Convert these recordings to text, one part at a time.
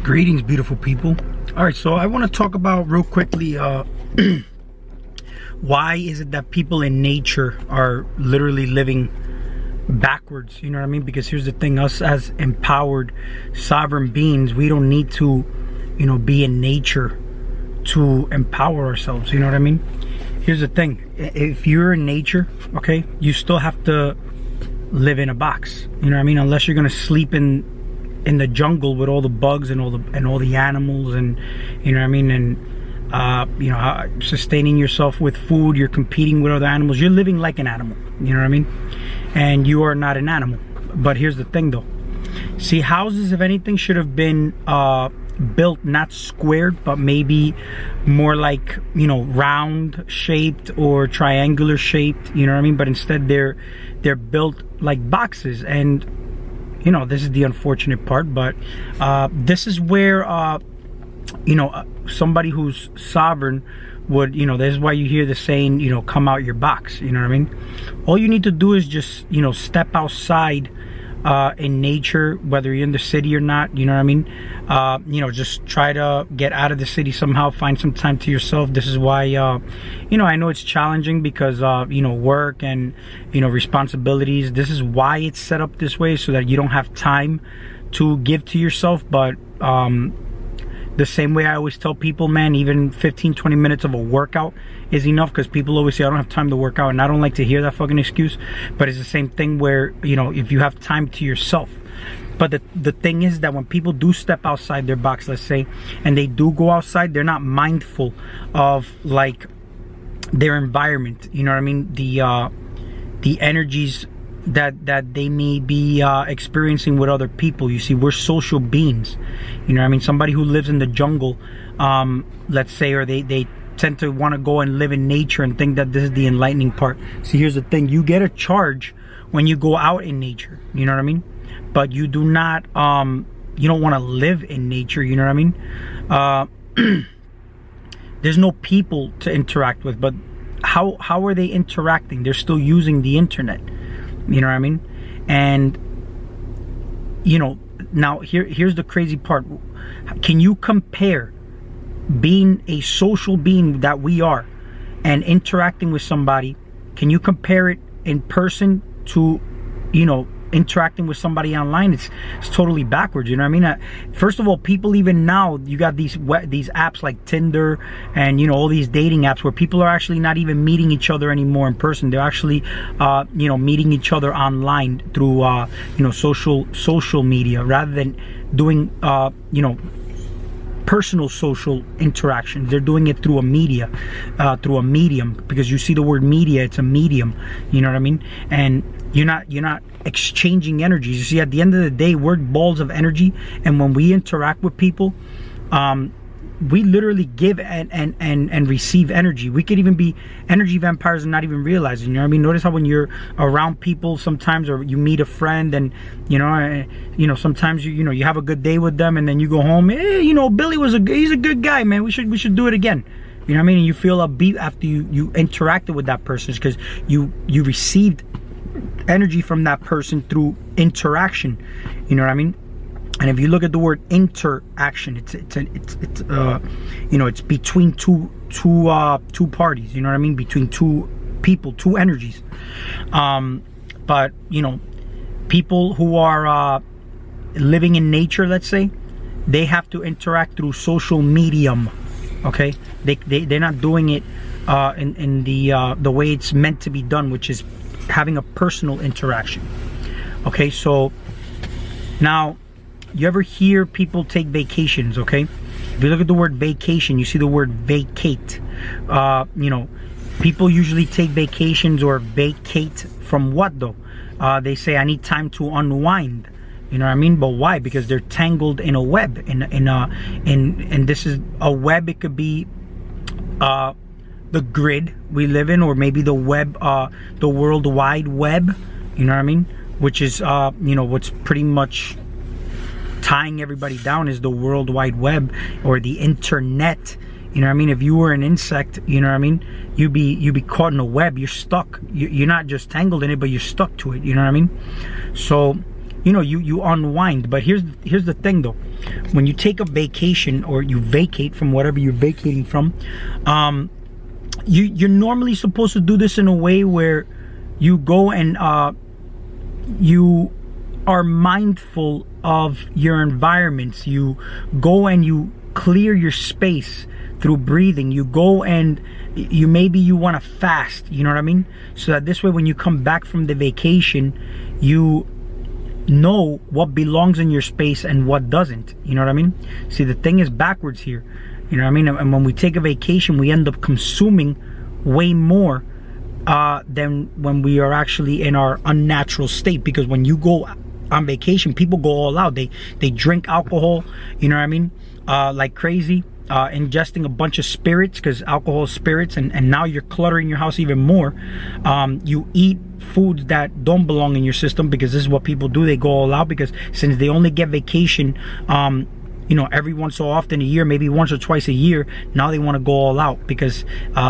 Greetings, beautiful people. All right, so I want to talk about real quickly why is it that people in nature are literally living backwards, you know what I mean? Because here's the thing, us as empowered sovereign beings, we don't need to, you know, be in nature to empower ourselves, you know what I mean? Here's the thing, if you're in nature, okay, you still have to live in a box, you know what I mean? Unless you're gonna sleep in the jungle with all the bugs and all the animals, and you know what I mean, and you know, sustaining yourself with food, you're competing with other animals, you're living like an animal, you know what I mean? And you are not an animal. But here's the thing though, see, houses, if anything, should have been built not squared, but maybe more like, you know, round shaped or triangular shaped, you know what I mean? But instead they're built like boxes. And you know, this is the unfortunate part, but this is where you know, somebody who's sovereign would, you know, this is why you hear the saying, you know, come out your box, you know what I mean? All you need to do is just, you know, step outside in nature, whether you're in the city or not, you know what I mean? You know, just try to get out of the city somehow, find some time to yourself. This is why, you know, I know it's challenging because, you know, work and, you know, responsibilities. This is why it's set up this way, so that you don't have time to give to yourself. But the same way I always tell people, man, even 15-20 minutes of a workout is enough, because people always say I don't have time to work out, and I don't like to hear that fucking excuse. But it's the same thing where, you know, if you have time to yourself. But the thing is that when people do step outside their box, let's say, and they do go outside, they're not mindful of like their environment, you know what I mean? The energies that they may be experiencing with other people. You see, we're social beings, you know what I mean? Somebody who lives in the jungle, let's say, or they tend to want to go and live in nature and think that this is the enlightening part. See, here's the thing, you get a charge when you go out in nature, you know what I mean? But you do not, you don't want to live in nature, you know what I mean? There's no people to interact with, but how are they interacting? They're still using the internet, you know what I mean? And you know, now here's the crazy part. Can you compare being a social being that we are and interacting with somebody? Can you compare it in person to, you know, interacting with somebody online? It's totally backwards, you know what I mean? First of all, people, even now, you got these apps like Tinder and, you know, all these dating apps where people are actually not even meeting each other anymore in person. They're actually you know, meeting each other online through you know, social media, rather than doing you know, personal social interactions. They're doing it through a media, through a medium, because you see the word media, it's a medium, you know what I mean? And you're not exchanging energies. You see, at the end of the day, we're balls of energy, and when we interact with people, we literally give and receive energy. We could even be energy vampires and not even realize it, you know what I mean? Notice how when you're around people sometimes, or you meet a friend, and you know, sometimes you know, you have a good day with them, and then you go home, hey, you know, Billy he's a good guy, man, we should do it again. You know what I mean? And you feel upbeat after you interacted with that person, because you received energy from that person through interaction, you know what I mean? And if you look at the word interaction, it's you know, it's between two parties, you know what I mean? Between two people, two energies. But you know, people who are living in nature, let's say, they have to interact through social medium. Okay, they're not doing it in the way it's meant to be done, which is having a personal interaction. Okay, so now, you ever hear people take vacations? Okay, if you look at the word vacation, you see the word vacate. You know, people usually take vacations or vacate from what though? They say, I need time to unwind, you know what I mean? But why? Because they're tangled in a web, and this is a web. It could be the grid we live in, or maybe the web, the World Wide Web, you know what I mean? Which is you know, what's pretty much tying everybody down is the World Wide Web, or the internet, you know what I mean? If you were an insect, you know what I mean, you'd be caught in a web. You're stuck. You're not just tangled in it, but you're stuck to it, you know what I mean? So you know, you unwind. But here's the thing though, when you take a vacation or you vacate from whatever you're vacating from, you're normally supposed to do this in a way where you go and you are mindful of your environments. You go and you clear your space through breathing. You go and maybe you want to fast, you know what I mean? So that this way when you come back from the vacation, you know what belongs in your space and what doesn't, you know what I mean? See, the thing is backwards here, you know what I mean? And when we take a vacation, we end up consuming way more than when we are actually in our unnatural state. Because when you go on vacation, people go all out. They drink alcohol, you know what I mean, like crazy, ingesting a bunch of spirits, because alcohol is spirits, and now you're cluttering your house even more. You eat foods that don't belong in your system, because this is what people do. They go all out, because since they only get vacation you know, every once so often a year, maybe once or twice a year, now they want to go all out, because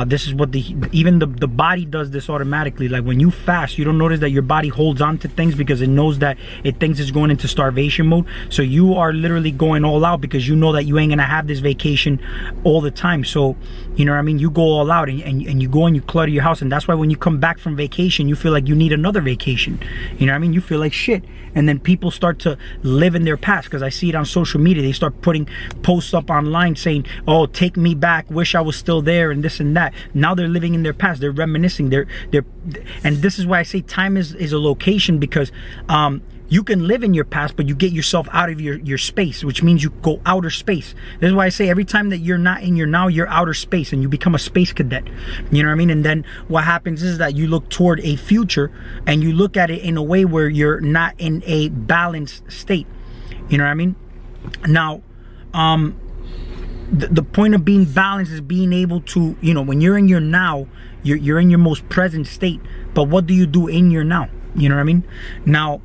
this is what even the body does this automatically. Like when you fast, you don't notice that your body holds on to things because it knows that it thinks it's going into starvation mode. So you are literally going all out because you know that you ain't gonna have this vacation all the time. So you know what I mean, you go all out and you go and you clutter your house. And that's why when you come back from vacation, you feel like you need another vacation, you know what I mean? You feel like shit. And then people start to live in their past, because I see it on social media. They start putting posts up online saying, oh, take me back, wish I was still there, and this and that. Now they're living in their past. They're reminiscing. And this is why I say time is a location, because you can live in your past, but you get yourself out of your space, which means you go outer space. This is why I say every time that you're not in your now, you're outer space, and you become a space cadet. You know what I mean? And then what happens is that you look toward a future, and you look at it in a way where you're not in a balanced state. You know what I mean? Now, the point of being balanced is being able to, you know, when you're in your now, you're in your most present state. But what do you do in your now? You know what I mean? Now,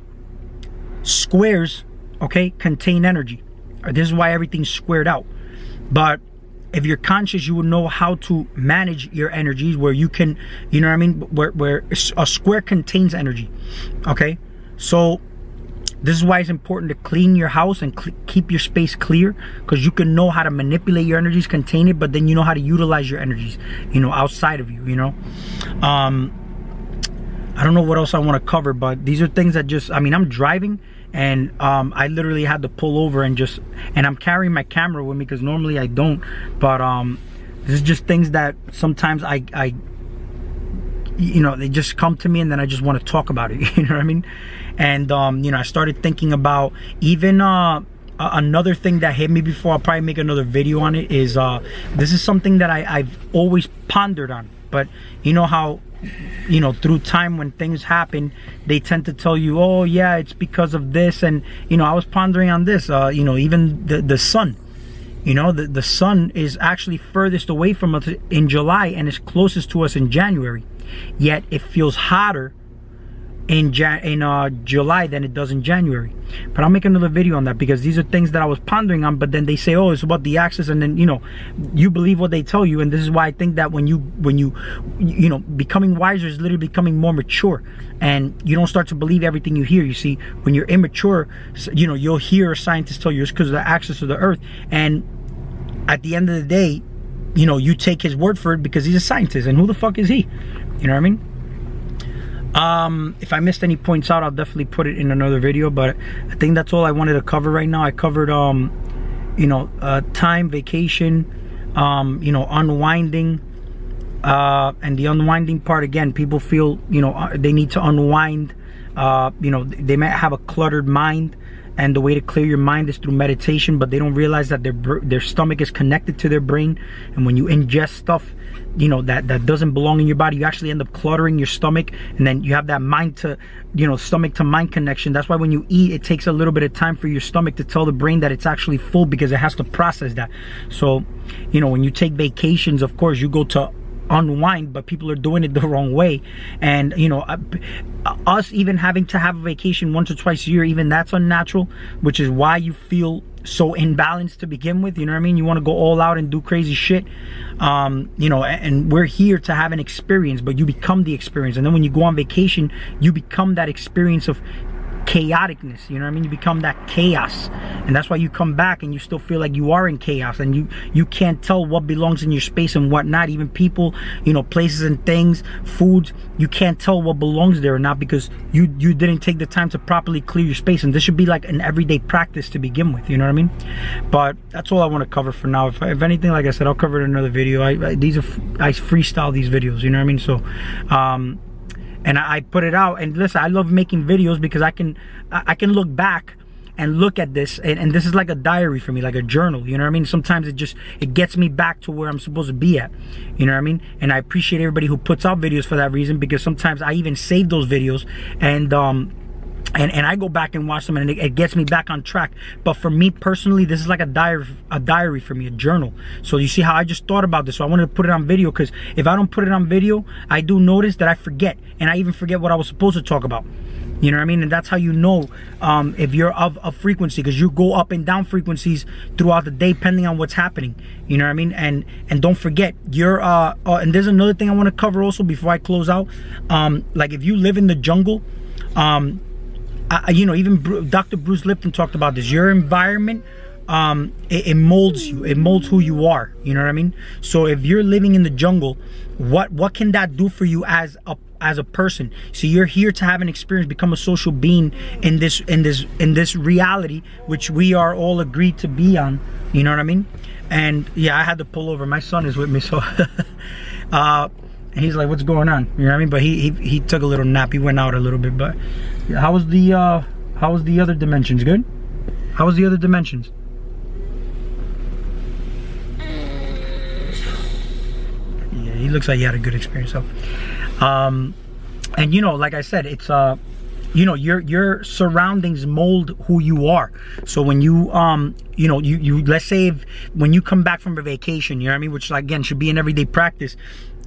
squares, okay, contain energy. This is why everything's squared out. But if you're conscious, you will know how to manage your energies, where you can, you know what I mean, where a square contains energy. Okay, so this is why it's important to clean your house and keep your space clear, because you can know how to manipulate your energies, contain it, but then you know how to utilize your energies, you know, outside of you, you know. I don't know what else I want to cover, but these are things that just, I mean, I'm driving, and I literally had to pull over and I'm carrying my camera with me, because normally I don't. But this is just things that sometimes I you know, they just come to me, and then I just want to talk about it. You know what I mean? And you know, I started thinking about even another thing that hit me before. I'll probably make another video on it. Is this is something that I've always pondered on. But you know how, you know, through time, when things happen, they tend to tell you, oh yeah, it's because of this. And you know, I was pondering on this. You know, even the sun. You know, the sun is actually furthest away from us in July, and is closest to us in January. Yet it feels hotter in July than it does in January. But I'll make another video on that, because these are things that I was pondering on. But then they say, oh, it's about the axis, and then, you know, you believe what they tell you. And this is why I think that when you know, becoming wiser is literally becoming more mature, and you don't start to believe everything you hear. You see, when you're immature, you know, you'll hear a scientist tell you it's because of the axis of the earth, and at the end of the day, you know, you take his word for it, because he's a scientist, and who the fuck is he? You know what I mean? If I missed any points out, I'll definitely put it in another video, but I think that's all I wanted to cover right now. I covered you know, time, vacation, you know, unwinding, and the unwinding part, again, people feel, you know, they need to unwind. You know, they might have a cluttered mind, and the way to clear your mind is through meditation, but they don't realize that their stomach is connected to their brain. And when you ingest stuff, you know, that doesn't belong in your body, you actually end up cluttering your stomach, and then you have that mind to, you know, stomach to mind connection. That's why when you eat, it takes a little bit of time for your stomach to tell the brain that it's actually full, because it has to process that. So, you know, when you take vacations, of course, you go to unwind, but people are doing it the wrong way. And you know, us even having to have a vacation once or twice a year, even that's unnatural, which is why you feel so imbalanced to begin with. You know what I mean? You want to go all out and do crazy shit. You know, and we're here to have an experience, but you become the experience. And then when you go on vacation, you become that experience of chaoticness, you know what I mean? You become that chaos, and that's why you come back and you still feel like you are in chaos, and you can't tell what belongs in your space and what not. Even people, you know, places and things, foods, you can't tell what belongs there or not, because you didn't take the time to properly clear your space. And this should be like an everyday practice to begin with, you know what I mean? But that's all I want to cover for now. If anything, like I said, I'll cover it in another video. I freestyle these videos, you know what I mean? So and I put it out. And listen, I love making videos because I can look back and look at this, and this is like a diary for me, like a journal, you know what I mean? Sometimes it gets me back to where I'm supposed to be at, you know what I mean? And I appreciate everybody who puts out videos for that reason, because sometimes I even save those videos, and I go back and watch them, and it gets me back on track. But for me personally, this is like a diary for me, a journal. So you see how I just thought about this, so I wanted to put it on video, because if I don't put it on video, I do notice that I forget, and I even forget what I was supposed to talk about. You know what I mean? And that's how you know if you're of a frequency, because you go up and down frequencies throughout the day depending on what's happening. You know what I mean? And don't forget, you're and there's another thing I want to cover also before I close out. Like if you live in the jungle, you know, even Dr. Bruce Lipton talked about this. Your environment, it molds you. It molds who you are. You know what I mean? So if you're living in the jungle, what can that do for you as a person? So you're here to have an experience, become a social being in this reality, which we are all agreed to be on. You know what I mean? And yeah, I had to pull over. My son is with me, so and he's like, "What's going on?" You know what I mean? But he took a little nap. He went out a little bit. But how was the other dimensions? Good? How was the other dimensions? Yeah, he looks like he had a good experience. So and you know, like I said, it's you know, your surroundings mold who you are. So when you you know, you let's say when you come back from a vacation, you know what I mean, which again should be an everyday practice,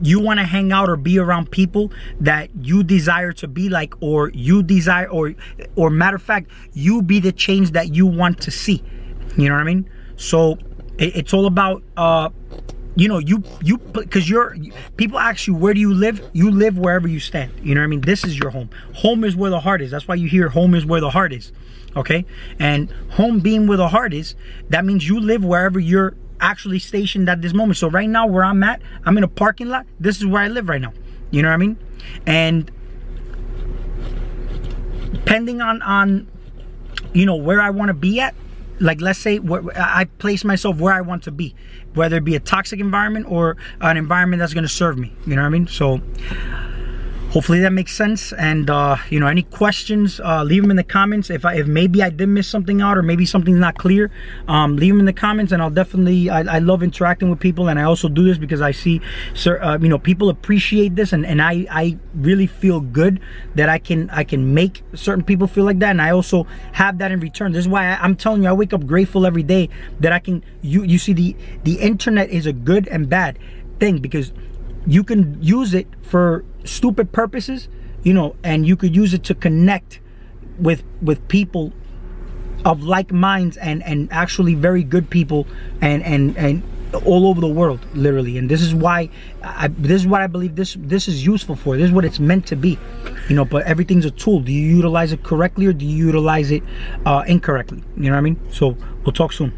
you want to hang out or be around people that you desire to be like, or you desire, or matter of fact, you be the change that you want to see. You know what I mean? So it's all about you know, because people ask you, where do you live? You live wherever you stand. You know what I mean? This is your home. Home is where the heart is. That's why you hear home is where the heart is. Okay? And home being where the heart is, that means you live wherever you're actually stationed at this moment. So right now where I'm at, I'm in a parking lot. This is where I live right now. You know what I mean? And depending on you know, where I want to be at, like let's say I place myself where I want to be, whether it be a toxic environment or an environment that's going to serve me. You know what I mean? So hopefully that makes sense. And you know, any questions, leave them in the comments. If maybe I did miss something out, or maybe something's not clear, leave them in the comments, and I'll definitely, I love interacting with people. And I also do this because I see you know, people appreciate this, and I really feel good that I can make certain people feel like that, and I also have that in return. This is why I'm telling you, I wake up grateful every day that I can, you see, the internet is a good and bad thing, because you can use it for stupid purposes, you know, and you could use it to connect with people of like minds, and actually very good people, and all over the world, literally. And this is why this is what I believe this is useful for. This is what it's meant to be, you know. But everything's a tool. Do you utilize it correctly, or do you utilize it incorrectly? You know what I mean? So we'll talk soon.